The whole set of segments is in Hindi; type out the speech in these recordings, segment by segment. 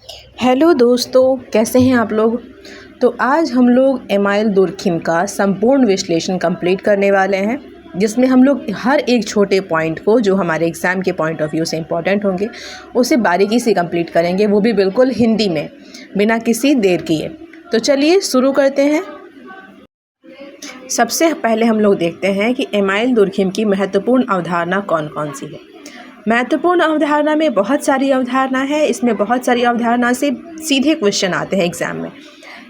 हेलो दोस्तों, कैसे हैं आप लोग। तो आज हम लोग एमाइल दुर्खिम का संपूर्ण विश्लेषण कंप्लीट करने वाले हैं, जिसमें हम लोग हर एक छोटे पॉइंट को जो हमारे एग्ज़ाम के पॉइंट ऑफ व्यू से इम्पोर्टेंट होंगे उसे बारीकी से कंप्लीट करेंगे, वो भी बिल्कुल हिंदी में, बिना किसी देर किए। तो चलिए शुरू करते हैं। सबसे पहले हम लोग देखते हैं कि एमाइल दुर्खिम की महत्वपूर्ण अवधारणा कौन कौन सी है। महत्वपूर्ण अवधारणा में बहुत सारी अवधारणा है, इसमें बहुत सारी अवधारणा से सीधे क्वेश्चन आते हैं एग्ज़ाम में,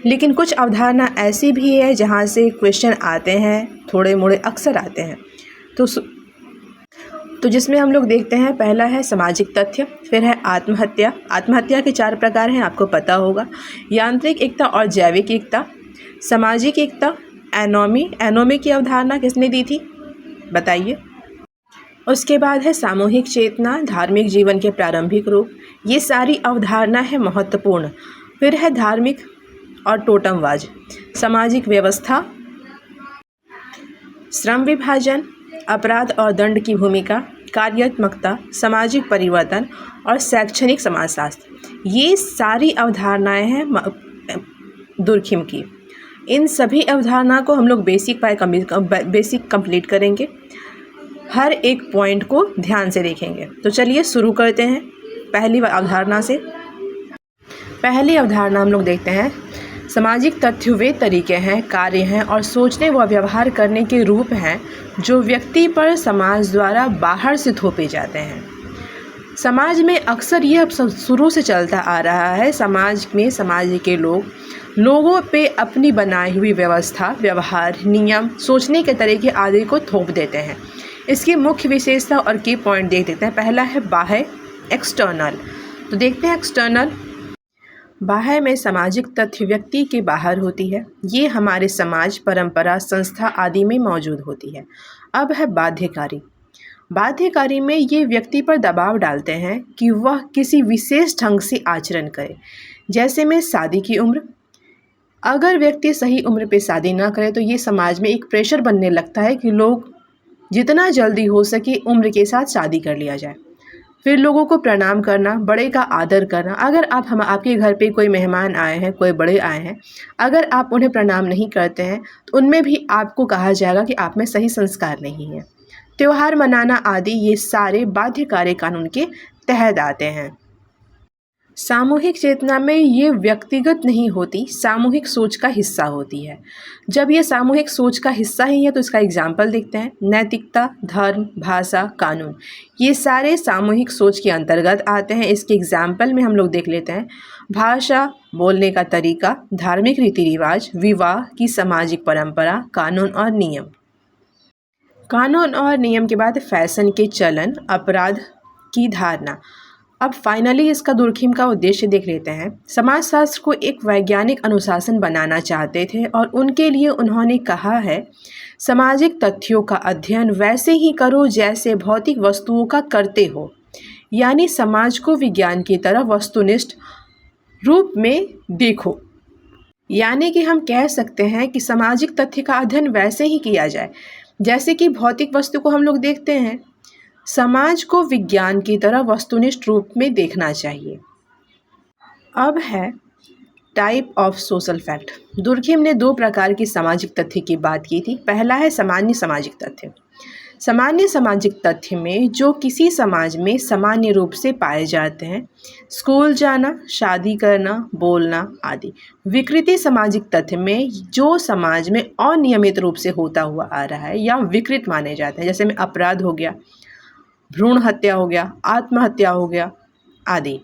लेकिन कुछ अवधारणा ऐसी भी है जहाँ से क्वेश्चन आते हैं, थोड़े मोड़े अक्सर आते हैं। तो जिसमें हम लोग देखते हैं, पहला है सामाजिक तथ्य, फिर है आत्महत्या। आत्महत्या के 4 प्रकार हैं, आपको पता होगा। यांत्रिक एकता और जैविक एकता, सामाजिक एकता, एनोमी की अवधारणा किसने दी थी बताइए। उसके बाद है सामूहिक चेतना, धार्मिक जीवन के प्रारंभिक रूप। ये सारी अवधारणा है महत्वपूर्ण। फिर है धार्मिक और टोटमवाद, सामाजिक व्यवस्था, श्रम विभाजन, अपराध और दंड की भूमिका, कार्यात्मकता, सामाजिक परिवर्तन और शैक्षणिक समाजशास्त्र। ये सारी अवधारणाएं हैं दुर्खिम की। इन सभी अवधारणा को हम लोग बेसिक कंप्लीट करेंगे, हर एक पॉइंट को ध्यान से देखेंगे। तो चलिए शुरू करते हैं पहली अवधारणा से। पहली अवधारणा हम लोग देखते हैं, सामाजिक तथ्य वे तरीके हैं, कार्य हैं और सोचने व व्यवहार करने के रूप हैं जो व्यक्ति पर समाज द्वारा बाहर से थोपे जाते हैं। समाज में अक्सर यह शुरू से चलता आ रहा है, समाज में समाज के लोगों पे अपनी बनाई हुई व्यवस्था, व्यवहार, नियम, सोचने के तरीके आदि को थोप देते हैं। इसकी मुख्य विशेषता और की पॉइंट देख देते हैं। पहला है बाह्य, एक्सटर्नल। तो देखते हैं एक्सटर्नल। बाह्य में सामाजिक तथ्य व्यक्ति के बाहर होती है, ये हमारे समाज, परंपरा, संस्था आदि में मौजूद होती है। अब है बाध्यकारी। बाध्यकारी में ये व्यक्ति पर दबाव डालते हैं कि वह किसी विशेष ढंग से आचरण करे, जैसे में शादी की उम्र। अगर व्यक्ति सही उम्र पे शादी ना करे तो ये समाज में एक प्रेशर बनने लगता है कि लोग जितना जल्दी हो सके उम्र के साथ शादी कर लिया जाए। फिर लोगों को प्रणाम करना, बड़े का आदर करना। अगर आपके घर पे कोई मेहमान आए हैं, कोई बड़े आए हैं, अगर आप उन्हें प्रणाम नहीं करते हैं तो उनमें भी आपको कहा जाएगा कि आप में सही संस्कार नहीं है। त्यौहार मनाना आदि ये सारे बाध्यकारी कानून के तहत आते हैं। सामूहिक चेतना में ये व्यक्तिगत नहीं होती, सामूहिक सोच का हिस्सा होती है। जब ये सामूहिक सोच का हिस्सा ही है तो इसका एग्जाम्पल देखते हैं। नैतिकता, धर्म, भाषा, कानून, ये सारे सामूहिक सोच के अंतर्गत आते हैं। इसके एग्जाम्पल में हम लोग देख लेते हैं। भाषा, बोलने का तरीका, धार्मिक रीति रिवाज, विवाह की सामाजिक परंपरा, कानून और नियम। कानून और नियम के बाद फैशन के चलन, अपराध की धारणा। अब फाइनली इसका दुर्खिम का उद्देश्य देख लेते हैं। समाजशास्त्र को एक वैज्ञानिक अनुशासन बनाना चाहते थे और उनके लिए उन्होंने कहा है, सामाजिक तथ्यों का अध्ययन वैसे ही करो जैसे भौतिक वस्तुओं का करते हो, यानी समाज को विज्ञान की तरह वस्तुनिष्ठ रूप में देखो। यानी कि हम कह सकते हैं कि सामाजिक तथ्य का अध्ययन वैसे ही किया जाए जैसे कि भौतिक वस्तु को हम लोग देखते हैं। समाज को विज्ञान की तरह वस्तुनिष्ठ रूप में देखना चाहिए। अब है type of social fact. Durkheim ने 2 प्रकार की सामाजिक तथ्य की बात की थी। पहला है सामान्य सामाजिक तथ्य। सामान्य सामाजिक तथ्य में जो किसी समाज में सामान्य रूप से पाए जाते हैं, स्कूल जाना, शादी करना, बोलना आदि। विकृति सामाजिक तथ्य में जो समाज में अनियमित रूप से होता हुआ आ रहा है या विकृत माने जाते हैं, जैसे में अपराध हो गया, भ्रूण हत्या हो गया, आत्महत्या हो गया आदि,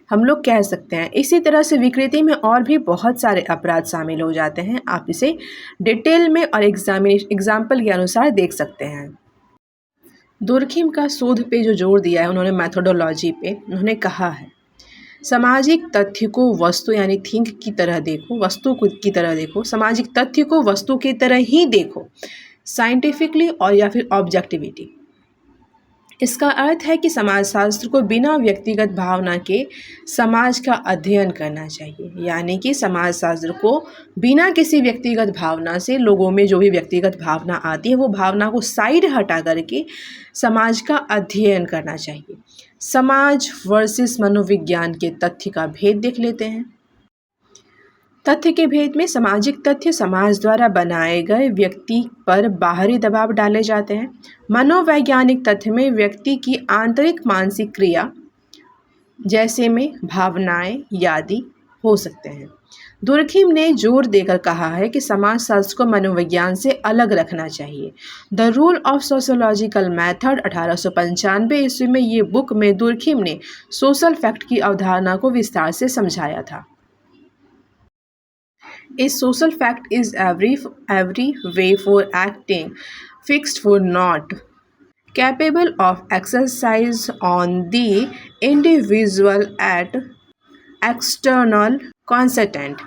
हम लोग कह सकते हैं। इसी तरह से विकृति में और भी बहुत सारे अपराध शामिल हो जाते हैं। आप इसे डिटेल में और एग्जाम्पल के अनुसार देख सकते हैं। दुर्खिम का शोध पे जो जोर दिया है उन्होंने, मैथोडोलॉजी पे, उन्होंने कहा है सामाजिक तथ्य को वस्तु यानी थिंक की तरह देखो, वस्तु की तरह देखो, सामाजिक तथ्य को वस्तु की तरह ही देखो, साइंटिफिकली और या फिर ऑब्जेक्टिविटी। इसका अर्थ है कि समाजशास्त्र को बिना व्यक्तिगत भावना के समाज का अध्ययन करना चाहिए, यानी कि समाजशास्त्र को बिना किसी व्यक्तिगत भावना से, लोगों में जो भी व्यक्तिगत भावना आती है वो भावना को साइड हटा करके समाज का अध्ययन करना चाहिए। समाज वर्सेस मनोविज्ञान के तथ्य का भेद देख लेते हैं। तथ्य के भेद में सामाजिक तथ्य समाज द्वारा बनाए गए व्यक्ति पर बाहरी दबाव डाले जाते हैं। मनोवैज्ञानिक तथ्य में व्यक्ति की आंतरिक मानसिक क्रिया जैसे में भावनाएं, यादें हो सकते हैं। दुर्खिम ने जोर देकर कहा है कि समाजशास्त्र को मनोविज्ञान से अलग रखना चाहिए। The rule of sociological method 1895 ईस्वी में ये बुक में दुर्खिम ने सोशल फैक्ट की अवधारणा को विस्तार से समझाया था। A social fact is every way for acting, fixed for not, capable of exercise on the individual at external constant।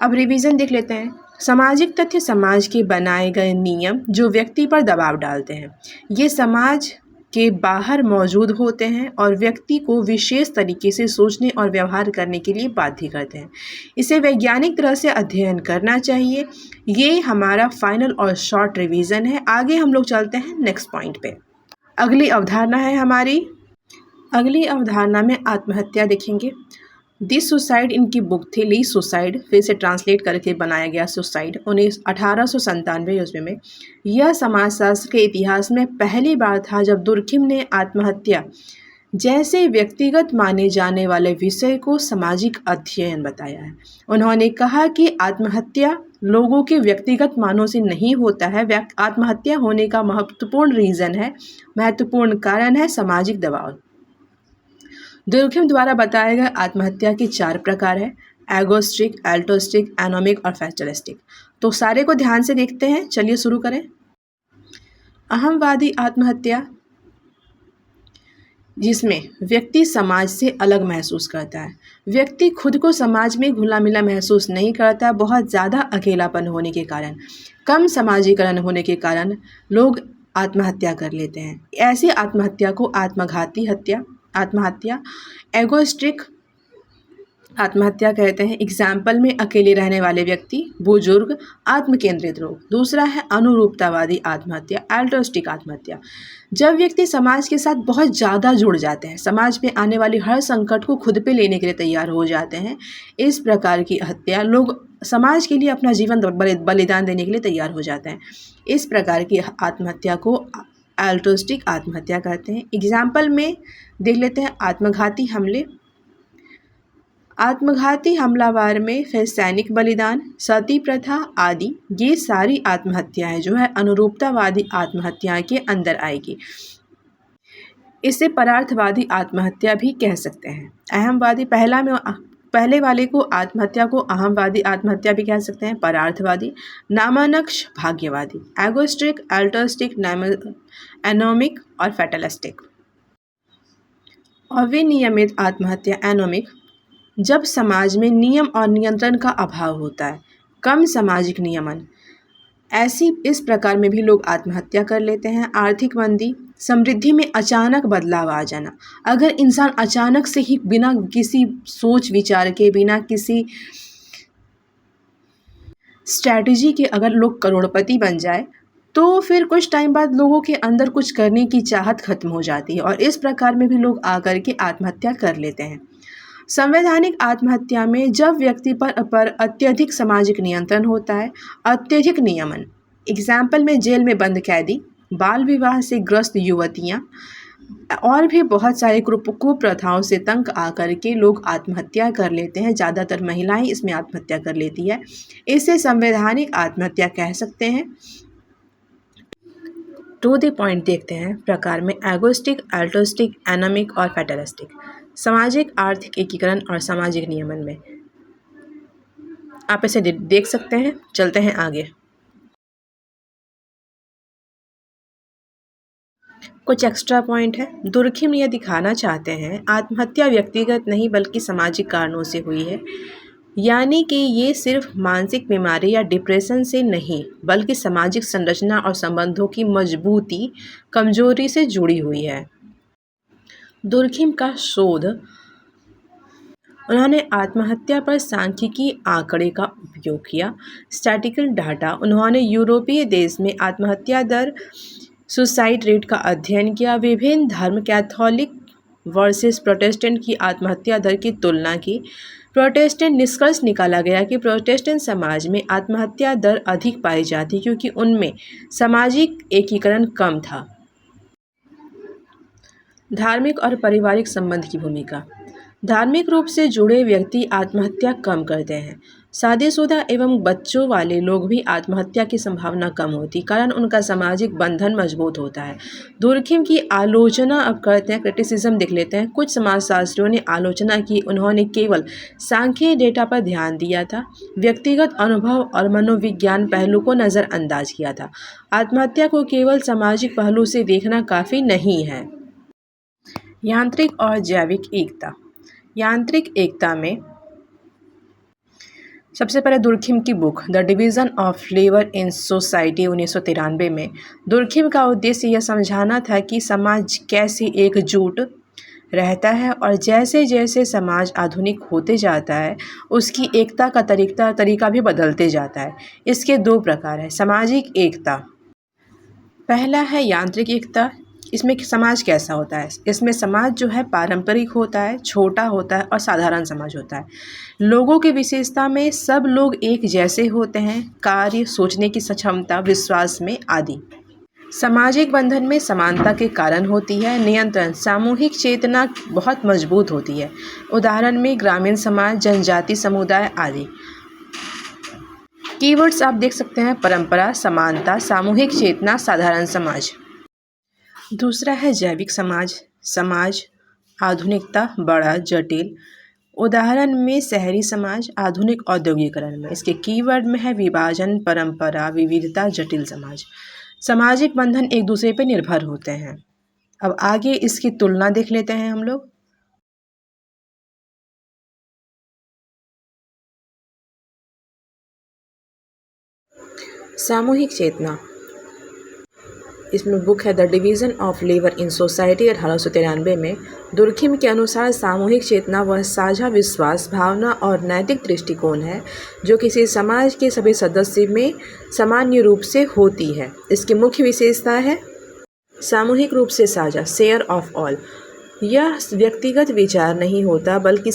अब रिवीजन देख लेते हैं। सामाजिक तथ्य समाज के बनाए गए नियम जो व्यक्ति पर दबाव डालते हैं। ये समाज के बाहर मौजूद होते हैं और व्यक्ति को विशेष तरीके से सोचने और व्यवहार करने के लिए बाध्य करते हैं। इसे वैज्ञानिक तरह से अध्ययन करना चाहिए। ये हमारा फाइनल और शॉर्ट रिवीजन है। आगे हम लोग चलते हैं नेक्स्ट पॉइंट पे। अगली अवधारणा है हमारी। अगली अवधारणा में आत्महत्या देखेंगे। दिस सुसाइड इनकी बुक थी ली सुसाइड, फिर से ट्रांसलेट करके बनाया गया सुसाइड 1897 ईस्वी में। यह समाजशास्त्र के इतिहास में पहली बार था जब दुर्खिम ने आत्महत्या जैसे व्यक्तिगत माने जाने वाले विषय को सामाजिक अध्ययन बताया है। उन्होंने कहा कि आत्महत्या लोगों के व्यक्तिगत मानों से नहीं होता है। आत्महत्या होने का महत्वपूर्ण कारण है सामाजिक दबाव। दुर्खिम द्वारा बताए गए आत्महत्या के 4 प्रकार हैं: एगोस्टिक, एल्टोस्टिक, एनोमिक और फैटलिस्टिक। तो सारे को ध्यान से देखते हैं। चलिए शुरू करें। अहमवादी आत्महत्या, जिसमें व्यक्ति समाज से अलग महसूस करता है। व्यक्ति खुद को समाज में घुला मिला महसूस नहीं करता। बहुत ज़्यादा अकेलापन होने के कारण, कम समाजीकरण होने के कारण लोग आत्महत्या कर लेते हैं। ऐसी आत्महत्या को आत्महत्या एगोस्टिक आत्महत्या कहते हैं। एग्जाम्पल में अकेले रहने वाले व्यक्ति, बुजुर्ग, आत्मकेंद्रित लोग। दूसरा है अनुरूपतावादी आत्महत्या, एल्टोस्टिक आत्महत्या, जब व्यक्ति समाज के साथ बहुत ज़्यादा जुड़ जाते हैं, समाज में आने वाली हर संकट को खुद पे लेने के लिए तैयार हो जाते हैं। इस प्रकार की हत्या लोग समाज के लिए अपना जीवन बलिदान देने के लिए तैयार हो जाते हैं। इस प्रकार की आत्महत्या को एल्टोस्टिक आत्महत्या कहते हैं। एग्जाम्पल में देख लेते हैं आत्मघाती हमले, आत्मघाती हमलावर में फिर सैनिक बलिदान, सती प्रथा आदि। ये सारी आत्महत्याएं जो है अनुरूपतावादी आत्महत्या के अंदर आएगी। इसे परार्थवादी आत्महत्या भी कह सकते हैं। अहमवादी पहले वाले को आत्महत्या को अहमवादी आत्महत्या भी कह सकते हैं। परार्थवादी, नामानक्ष भाग्यवादी, एगोस्टिक, एल्टोस्टिक, एनोमिक और फैटलिस्टिक। अविनियमित आत्महत्या एनोमिक, जब समाज में नियम और नियंत्रण का अभाव होता है, कम सामाजिक नियमन, इस प्रकार में भी लोग आत्महत्या कर लेते हैं। आर्थिक मंदी, समृद्धि में अचानक बदलाव आ जाना। अगर इंसान अचानक से ही बिना किसी सोच विचार के, बिना किसी स्ट्रैटेजी के अगर लोग करोड़पति बन जाए तो फिर कुछ टाइम बाद लोगों के अंदर कुछ करने की चाहत खत्म हो जाती है और इस प्रकार में भी लोग आकर के आत्महत्या कर लेते हैं। संवैधानिक आत्महत्या में जब व्यक्ति पर अत्यधिक सामाजिक नियंत्रण होता है, अत्यधिक नियमन। एग्जाम्पल में जेल में बंद कैदी, बाल विवाह से ग्रस्त युवतियाँ और भी बहुत सारे कुप्रथाओं से तंग आकर के लोग आत्महत्या कर लेते हैं। ज़्यादातर महिलाएं इसमें आत्महत्या कर लेती है। इसे संवैधानिक आत्महत्या कह सकते हैं। टू द पॉइंट देखते हैं प्रकार में एगोस्टिक, एल्टोस्टिक, एनोमिक और फैटलिस्टिक। सामाजिक आर्थिक एकीकरण और सामाजिक नियमन में आप इसे देख सकते हैं। चलते हैं आगे। कुछ एक्स्ट्रा पॉइंट है। दुर्खिम यह दिखाना चाहते हैं आत्महत्या व्यक्तिगत नहीं बल्कि सामाजिक कारणों से हुई है, यानी कि ये सिर्फ मानसिक बीमारी या डिप्रेशन से नहीं बल्कि सामाजिक संरचना और संबंधों की मजबूती कमजोरी से जुड़ी हुई है। दुर्खिम का शोध, उन्होंने आत्महत्या पर सांख्यिकी आंकड़े का उपयोग किया, स्टैटिकल डाटा। उन्होंने यूरोपीय देश में आत्महत्या दर, सुसाइड रेट का अध्ययन किया। विभिन्न धर्म, कैथोलिक, वर्सेस प्रोटेस्टेंट की आत्महत्या दर की तुलना की। प्रोटेस्टेंट निष्कर्ष निकाला गया कि प्रोटेस्टेंट समाज में आत्महत्या दर अधिक पाई जाती क्योंकि उनमें सामाजिक एकीकरण कम था। धार्मिक और पारिवारिक संबंध की भूमिका। धार्मिक रूप से जुड़े व्यक्ति आत्महत्या कम करते हैं। शादीशुदा एवं बच्चों वाले लोग भी आत्महत्या की संभावना कम होती, कारण उनका सामाजिक बंधन मजबूत होता है। दुर्खिम की आलोचना अब करते हैं, क्रिटिसिज्म देख लेते हैं। कुछ समाजशास्त्रियों ने आलोचना की, उन्होंने केवल सांख्यिकी डेटा पर ध्यान दिया था, व्यक्तिगत अनुभव और मनोविज्ञान पहलू को नज़रअंदाज किया था। आत्महत्या को केवल सामाजिक पहलू से देखना काफ़ी नहीं है। यांत्रिक और जैविक एकता। यांत्रिक एकता में सबसे पहले दुर्खिम की book the division of labour in society 1993 में दुर्खिम का उद्देश्य यह समझाना था कि समाज कैसे एकजुट रहता है और जैसे जैसे समाज आधुनिक होते जाता है उसकी एकता का तरीका भी बदलते जाता है। इसके दो प्रकार हैं। सामाजिक एकता, पहला है यांत्रिक एकता। इसमें समाज कैसा होता है? इसमें समाज जो है पारंपरिक होता है, छोटा होता है और साधारण समाज होता है। लोगों की विशेषता में सब लोग एक जैसे होते हैं, कार्य, सोचने की क्षमता, विश्वास में आदि। सामाजिक बंधन में समानता के कारण होती है। नियंत्रण, सामूहिक चेतना बहुत मजबूत होती है। उदाहरण में ग्रामीण समाज, जनजाति समुदाय आदि। कीवर्ड्स आप देख सकते हैं, परंपरा, समानता, सामूहिक चेतना, साधारण समाज। दूसरा है जैविक समाज। समाज, आधुनिकता, बड़ा, जटिल। उदाहरण में शहरी समाज, आधुनिक औद्योगिकरण में। इसके कीवर्ड में है विभाजन, परंपरा, विविधता, जटिल समाज। सामाजिक बंधन एक दूसरे पर निर्भर होते हैं। अब आगे इसकी तुलना देख लेते हैं हम लोग। सामूहिक चेतना, इसमें बुक है the division of labour in society 1893 में। दुर्खिम के अनुसार सामूहिक चेतना वह साझा विश्वास, भावना और नैतिक दृष्टिकोण है जो किसी समाज के सभी सदस्य में सामान्य रूप से होती है। इसकी मुख्य विशेषता है सामूहिक रूप से साझा, शेयर ऑफ ऑल। यह व्यक्तिगत विचार नहीं होता बल्कि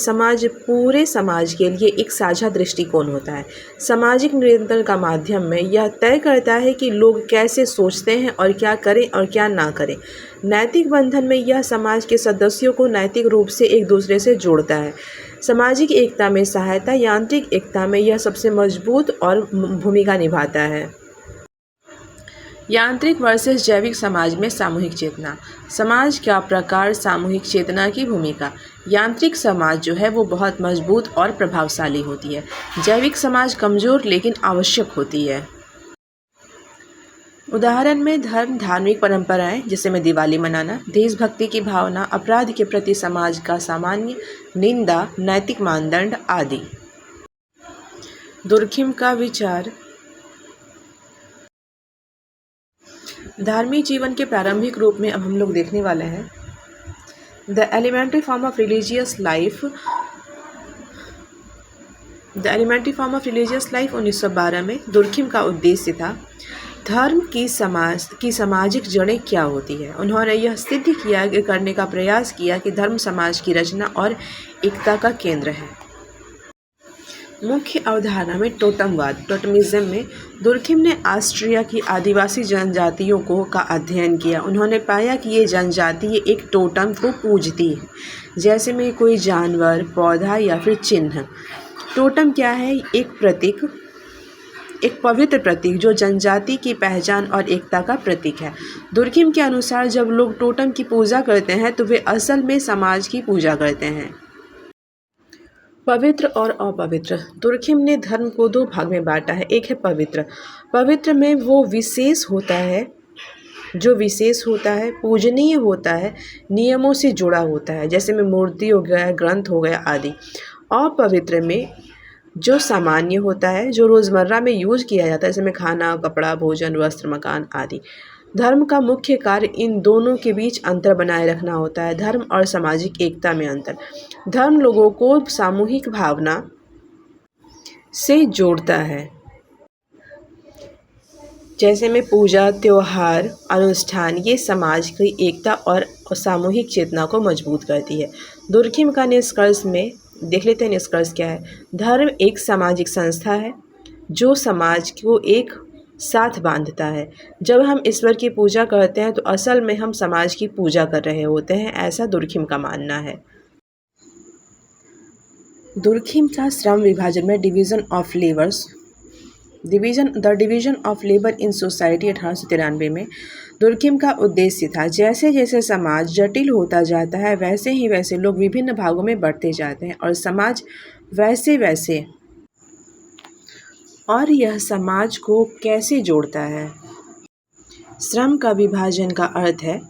पूरे समाज के लिए एक साझा दृष्टिकोण होता है। सामाजिक नियंत्रण का माध्यम में यह तय करता है कि लोग कैसे सोचते हैं और क्या करें और क्या ना करें। नैतिक बंधन में यह समाज के सदस्यों को नैतिक रूप से एक दूसरे से जोड़ता है। सामाजिक एकता में सहायता, यांत्रिक एकता में यह सबसे मजबूत और भूमिका निभाता है। यांत्रिक वर्सेस जैविक समाज में सामूहिक चेतना। समाज का प्रकार, सामूहिक चेतना की भूमिका। यांत्रिक समाज जो है वो बहुत मजबूत और प्रभावशाली होती है। जैविक समाज कमज़ोर लेकिन आवश्यक होती है। उदाहरण में धर्म, धार्मिक परंपराएं जैसे में दिवाली मनाना, देशभक्ति की भावना, अपराध के प्रति समाज का सामान्य निंदा, नैतिक मानदंड आदि। दुर्खिम का विचार। धार्मिक जीवन के प्रारंभिक रूप में अब हम लोग देखने वाले हैं the elementary form of religious life. The elementary form of religious life 1912 में दुर्खिम का उद्देश्य था धर्म की सामाजिक जड़ें क्या होती है। उन्होंने यह सिद्ध करने का प्रयास किया कि धर्म समाज की रचना और एकता का केंद्र है। मुख्य अवधारणा में टोटमवाद, टोटमिज्म में दुर्खिम ने ऑस्ट्रिया की आदिवासी जनजातियों का अध्ययन किया। उन्होंने पाया कि ये जनजाति एक टोटम को पूजती है, जैसे में कोई जानवर, पौधा या फिर चिन्ह। टोटम क्या है? एक प्रतीक, एक पवित्र प्रतीक जो जनजाति की पहचान और एकता का प्रतीक है। दुर्खिम के अनुसार जब लोग टोटम की पूजा करते हैं तो वे असल में समाज की पूजा करते हैं। पवित्र और अपवित्र। दुर्खिम ने धर्म को दो भाग में बांटा है। एक है पवित्र। पवित्र में वो विशेष होता है जो विशेष होता है, पूजनीय होता है, नियमों से जुड़ा होता है, जैसे में मूर्ति हो गया, ग्रंथ हो गया आदि। अपवित्र में जो सामान्य होता है, जो रोज़मर्रा में यूज किया जाता है, जैसे में खाना, कपड़ा, भोजन, वस्त्र, मकान आदि। धर्म का मुख्य कार्य इन दोनों के बीच अंतर बनाए रखना होता है। धर्म और सामाजिक एकता में अंतर। धर्म लोगों को सामूहिक भावना से जोड़ता है। जैसे में पूजा, त्योहार, अनुष्ठान, ये समाज की एकता और सामूहिक चेतना को मजबूत करती है। दुर्खिम का निष्कर्ष में देख लेते हैं, निष्कर्ष क्या है। धर्म एक सामाजिक संस्था है जो समाज को एक साथ बांधता है। जब हम ईश्वर की पूजा करते हैं तो असल में हम समाज की पूजा कर रहे होते हैं, ऐसा दुर्खिम का मानना है। दुर्खिम का श्रम विभाजन में division of labour in society 1893 में दुर्खिम का उद्देश्य था, जैसे जैसे समाज जटिल होता जाता है वैसे ही वैसे लोग विभिन्न भागों में बढ़ते जाते हैं और यह समाज को कैसे जोड़ता है। श्रम का विभाजन का अर्थ है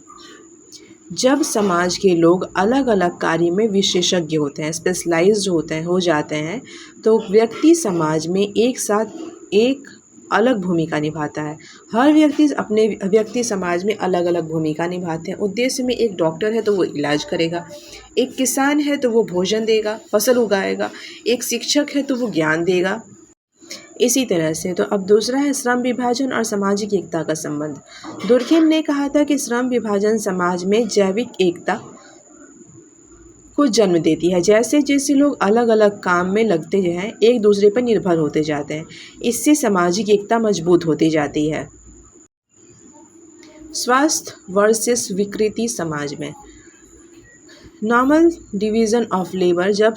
जब समाज के लोग अलग अलग कार्य में विशेषज्ञ होते हैं, स्पेशलाइज्ड हो जाते हैं, तो व्यक्ति समाज में एक साथ एक अलग भूमिका निभाता है। हर व्यक्ति समाज में अलग अलग भूमिका निभाते हैं। उद्देश्य में एक डॉक्टर है तो वो इलाज करेगा, एक किसान है तो वो भोजन देगा, फसल उगाएगा, एक शिक्षक है तो वो ज्ञान देगा। इसी तरह से तो अब दूसरा है श्रम विभाजन और सामाजिक एकता का संबंध। दुर्खिम ने कहा था कि श्रम विभाजन समाज में जैविक एकता को जन्म देती है। जैसे जैसे लोग अलग अलग काम में लगते हैं, एक दूसरे पर निर्भर होते जाते हैं, इससे सामाजिक एकता मजबूत होती जाती है। स्वास्थ्य वर्सेस विकृति समाज में। नॉर्मल डिवीज़न ऑफ लेबर जब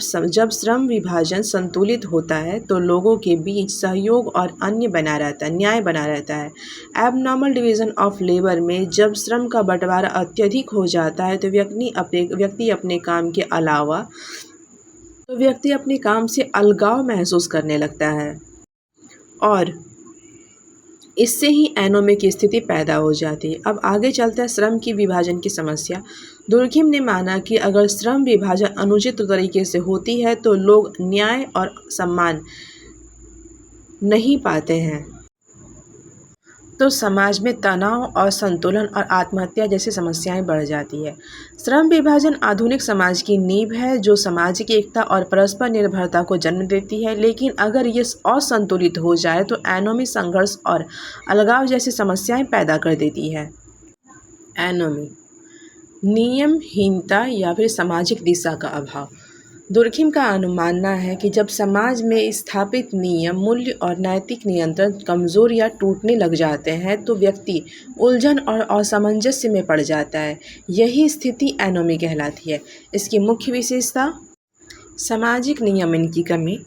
श्रम विभाजन संतुलित होता है तो लोगों के बीच सहयोग और न्याय बना रहता है। एबनॉर्मल डिवीज़न ऑफ लेबर में जब श्रम का बंटवारा अत्यधिक हो जाता है तो व्यक्ति अपने काम से अलगाव महसूस करने लगता है और इससे ही एनोमी की स्थिति पैदा हो जाती है। अब आगे चलता है श्रम की विभाजन की समस्या। दुर्खिम ने माना कि अगर श्रम विभाजन अनुचित तरीके से होती है तो लोग न्याय और सम्मान नहीं पाते हैं, तो समाज में तनाव, असंतुलन और आत्महत्या जैसी समस्याएं बढ़ जाती है। श्रम विभाजन आधुनिक समाज की नींव है जो सामाजिक एकता और परस्पर निर्भरता को जन्म देती है, लेकिन अगर ये असंतुलित हो जाए तो एनोमी, संघर्ष और अलगाव जैसी समस्याएं पैदा कर देती है। एनोमी, नियमहीनता या फिर सामाजिक दिशा का अभाव। दुर्खिम का अनुमानना है कि जब समाज में स्थापित नियम, मूल्य और नैतिक नियंत्रण कमज़ोर या टूटने लग जाते हैं तो व्यक्ति उलझन और असमंजस्य में पड़ जाता है। यही स्थिति एनोमी कहलाती है। इसकी मुख्य विशेषता, सामाजिक नियमन की कमी।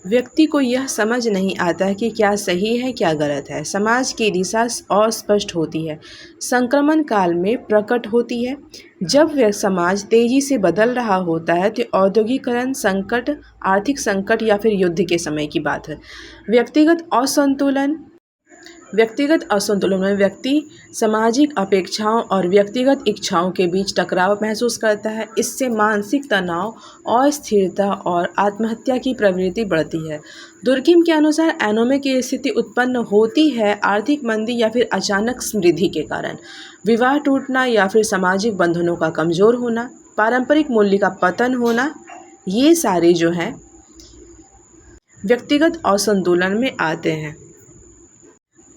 व्यक्ति को यह समझ नहीं आता कि क्या सही है क्या गलत है। समाज की दिशा अस्पष्ट होती है, संक्रमण काल में प्रकट होती है। जब वह समाज तेजी से बदल रहा होता है तो औद्योगिकरण, संकट, आर्थिक संकट या फिर युद्ध के समय की बात है। व्यक्तिगत असंतुलन में व्यक्ति सामाजिक अपेक्षाओं और व्यक्तिगत इच्छाओं के बीच टकराव महसूस करता है। इससे मानसिक तनाव, अस्थिरता और आत्महत्या की प्रवृत्ति बढ़ती है। दुर्खिम के अनुसार एनोमी की स्थिति उत्पन्न होती है आर्थिक मंदी या फिर अचानक समृद्धि के कारण, विवाह टूटना या फिर सामाजिक बंधनों का कमज़ोर होना, पारंपरिक मूल्य का पतन होना। ये सारे जो हैं व्यक्तिगत असंतुलन में आते हैं।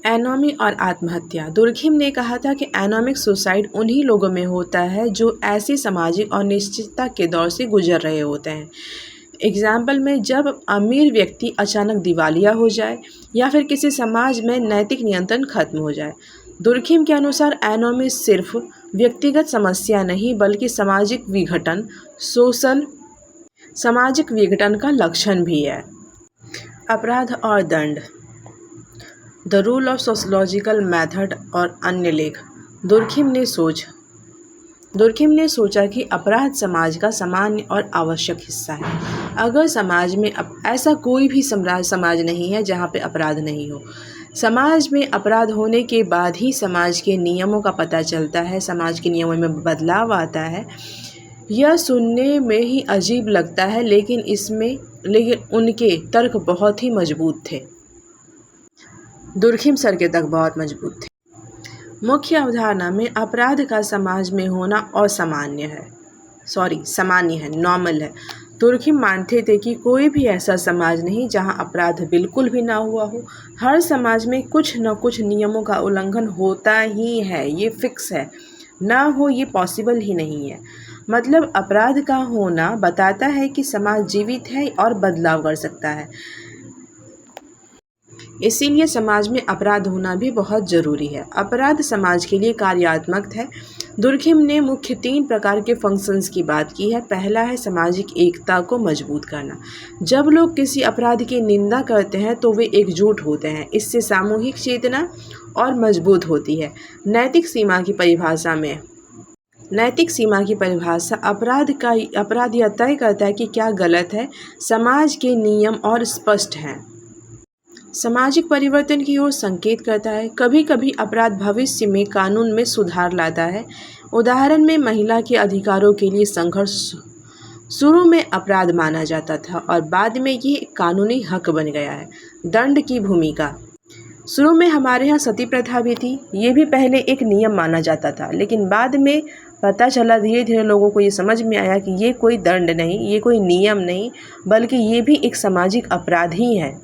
एनोमी और आत्महत्या। दुर्खिम ने कहा था कि एनोमिक सुसाइड उन्हीं लोगों में होता है जो ऐसी सामाजिक अनिश्चितता के दौर से गुजर रहे होते हैं। एग्जाम्पल में जब अमीर व्यक्ति अचानक दिवालिया हो जाए या फिर किसी समाज में नैतिक नियंत्रण खत्म हो जाए। दुर्खिम के अनुसार एनोमी सिर्फ व्यक्तिगत समस्या नहीं बल्कि सामाजिक विघटन का लक्षण भी है। अपराध और दंड, the rule of sociological method और अन्य लेख। दुर्खिम ने सोचा कि अपराध समाज का सामान्य और आवश्यक हिस्सा है। अगर समाज में ऐसा कोई भी समाज नहीं है जहाँ पे अपराध नहीं हो। समाज में अपराध होने के बाद ही समाज के नियमों का पता चलता है, समाज के नियमों में बदलाव आता है। यह सुनने में ही अजीब लगता है लेकिन उनके तर्क बहुत ही मजबूत थे। दुर्खिम सर के तक बहुत मजबूत थे। मुख्य अवधारणा में अपराध का समाज में होना सामान्य है, नॉर्मल है। तुर्खिम मानते थे कि कोई भी ऐसा समाज नहीं जहां अपराध बिल्कुल भी ना हुआ हो। हर समाज में कुछ न कुछ नियमों का उल्लंघन होता ही है, ये फिक्स है। ना हो ये पॉसिबल ही नहीं है। मतलब अपराध का होना बताता है कि समाज जीवित है और बदलाव कर सकता है। इसीलिए समाज में अपराध होना भी बहुत ज़रूरी है। अपराध समाज के लिए कार्यात्मक है। दुर्खिम ने मुख्य 3 प्रकार के फंक्शंस की बात की है। पहला है सामाजिक एकता को मजबूत करना। जब लोग किसी अपराध की निंदा करते हैं तो वे एकजुट होते हैं। इससे सामूहिक चेतना और मजबूत होती है। नैतिक सीमा की परिभाषा अपराध यह तय करता है कि क्या गलत है। समाज के नियम और स्पष्ट हैं। सामाजिक परिवर्तन की ओर संकेत करता है। कभी कभी अपराध भविष्य में कानून में सुधार लाता है। उदाहरण में महिला के अधिकारों के लिए संघर्ष शुरू में अपराध माना जाता था और बाद में ये कानूनी हक बन गया है। दंड की भूमिका। शुरू में हमारे यहाँ सती प्रथा भी थी। ये भी पहले एक नियम माना जाता था, लेकिन बाद में पता चला, धीरे धीरे लोगों को ये समझ में आया कि ये कोई दंड नहीं, ये कोई नियम नहीं, बल्कि ये भी एक सामाजिक अपराध ही है।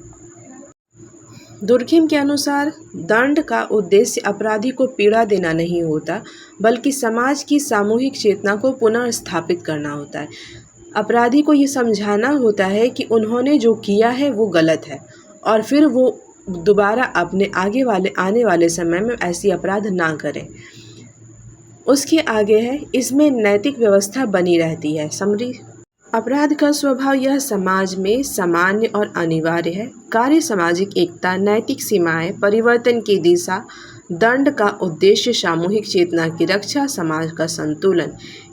दुर्खिम के अनुसार दंड का उद्देश्य अपराधी को पीड़ा देना नहीं होता, बल्कि समाज की सामूहिक चेतना को पुनर्स्थापित करना होता है। अपराधी को ये समझाना होता है कि उन्होंने जो किया है वो गलत है और फिर वो दोबारा अपने आने वाले समय में ऐसी अपराध ना करें। उसके आगे है, इसमें नैतिक व्यवस्था बनी रहती है। समरी। अपराध का स्वभाव यह समाज में सामान्य और अनिवार्य है। कार्य सामाजिक एकता, नैतिक सीमाएं, परिवर्तन की दिशा, दंड का उद्देश्य सामूहिक चेतना की रक्षा, समाज का संतुलन,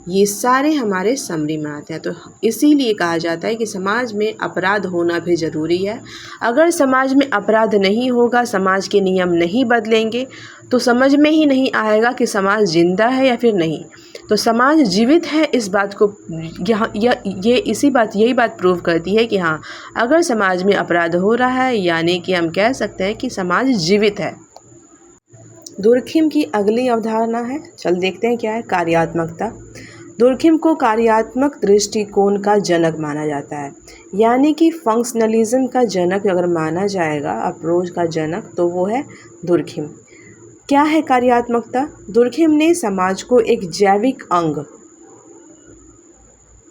ये सारे हमारे समरी में आते हैं। तो इसीलिए कहा जाता है कि समाज में अपराध होना भी ज़रूरी है। अगर समाज में अपराध नहीं होगा, समाज के नियम नहीं बदलेंगे, तो समझ में ही नहीं आएगा कि समाज जिंदा है या फिर नहीं। तो समाज जीवित है, इस बात को यही बात प्रूव करती है कि हाँ, अगर समाज में अपराध हो रहा है, यानी कि हम कह सकते हैं कि समाज जीवित है। दुर्खिम की अगली अवधारणा है, चल देखते हैं क्या है, कार्यात्मकता। दुर्खिम को कार्यात्मक दृष्टिकोण का जनक माना जाता है, यानी कि फंक्शनलिज्म का जनक अगर माना जाएगा, अप्रोच का जनक, तो वो है दुर्खिम। क्या है कार्यात्मकता? दुर्खिम ने समाज को एक जैविक अंग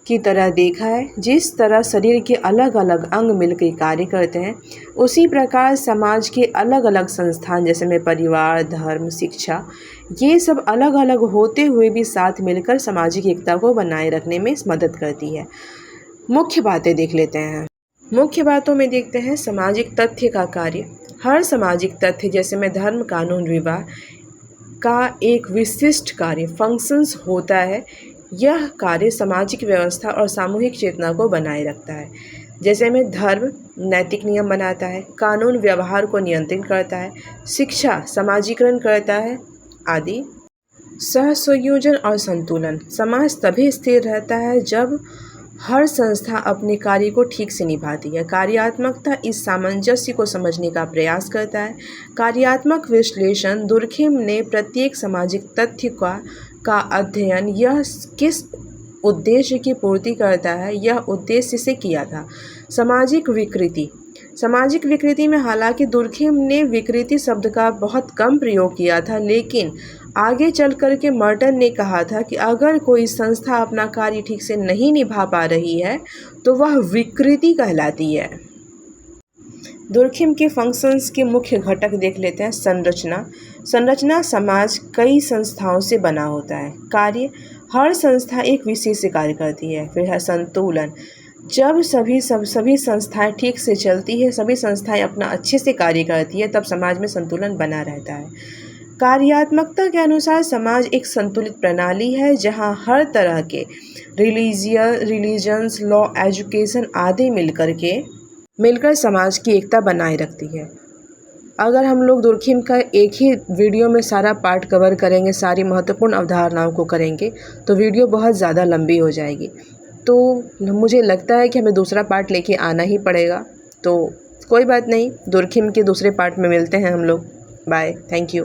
की तरह देखा है। जिस तरह शरीर के अलग अलग अंग मिलकर कार्य करते हैं, उसी प्रकार समाज के अलग अलग संस्थान, जैसे में परिवार, धर्म, शिक्षा, ये सब अलग अलग होते हुए भी साथ मिलकर सामाजिक एकता को बनाए रखने में मदद करती है। मुख्य बातें देख लेते हैं। मुख्य बातों में देखते हैं सामाजिक तथ्य का कार्य। हर सामाजिक तथ्य, जैसे में धर्म, कानून, विवाह का एक विशिष्ट कार्य, फंक्शंस होता है। यह कार्य सामाजिक व्यवस्था और सामूहिक चेतना को बनाए रखता है। जैसे में धर्म नैतिक नियम बनाता है, कानून व्यवहार को नियंत्रित करता है, शिक्षा समाजीकरण करता है आदि। सहसंयोजन और संतुलन। समाज तभी स्थिर रहता है जब हर संस्था अपने कार्य को ठीक से निभाती है। कार्यात्मकता इस सामंजस्य को समझने का प्रयास करता है। कार्यात्मक विश्लेषण। दुर्खिम ने प्रत्येक सामाजिक तथ्य का अध्ययन यह किस उद्देश्य की पूर्ति करता है, यह उद्देश्य से किया था। सामाजिक विकृति। सामाजिक विकृति में हालांकि दुर्खिम ने विकृति शब्द का बहुत कम प्रयोग किया था, लेकिन आगे चल कर के मर्टन ने कहा था कि अगर कोई संस्था अपना कार्य ठीक से नहीं निभा पा रही है तो वह विकृति कहलाती है। दुर्खिम के फंक्शंस के मुख्य घटक देख लेते हैं। संरचना समाज कई संस्थाओं से बना होता है। कार्य, हर संस्था एक विशेष कार्य करती है। फिर है संतुलन। जब सभी संस्थाएं ठीक से चलती है, सभी संस्थाएं अपना अच्छे से कार्य करती है, तब समाज में संतुलन बना रहता है। कार्यात्मकता के अनुसार समाज एक संतुलित प्रणाली है जहां हर तरह के रिलीजन्स, लॉ, एजुकेशन आदि मिलकर समाज की एकता बनाए रखती है। अगर हम लोग दुर्खिम का एक ही वीडियो में सारा पार्ट कवर करेंगे, सारी महत्वपूर्ण अवधारणाओं को करेंगे, तो वीडियो बहुत ज़्यादा लंबी हो जाएगी। तो मुझे लगता है कि हमें दूसरा पार्ट लेके आना ही पड़ेगा। तो कोई बात नहीं, दुर्खिम के दूसरे पार्ट में मिलते हैं हम लोग। Bye, thank you.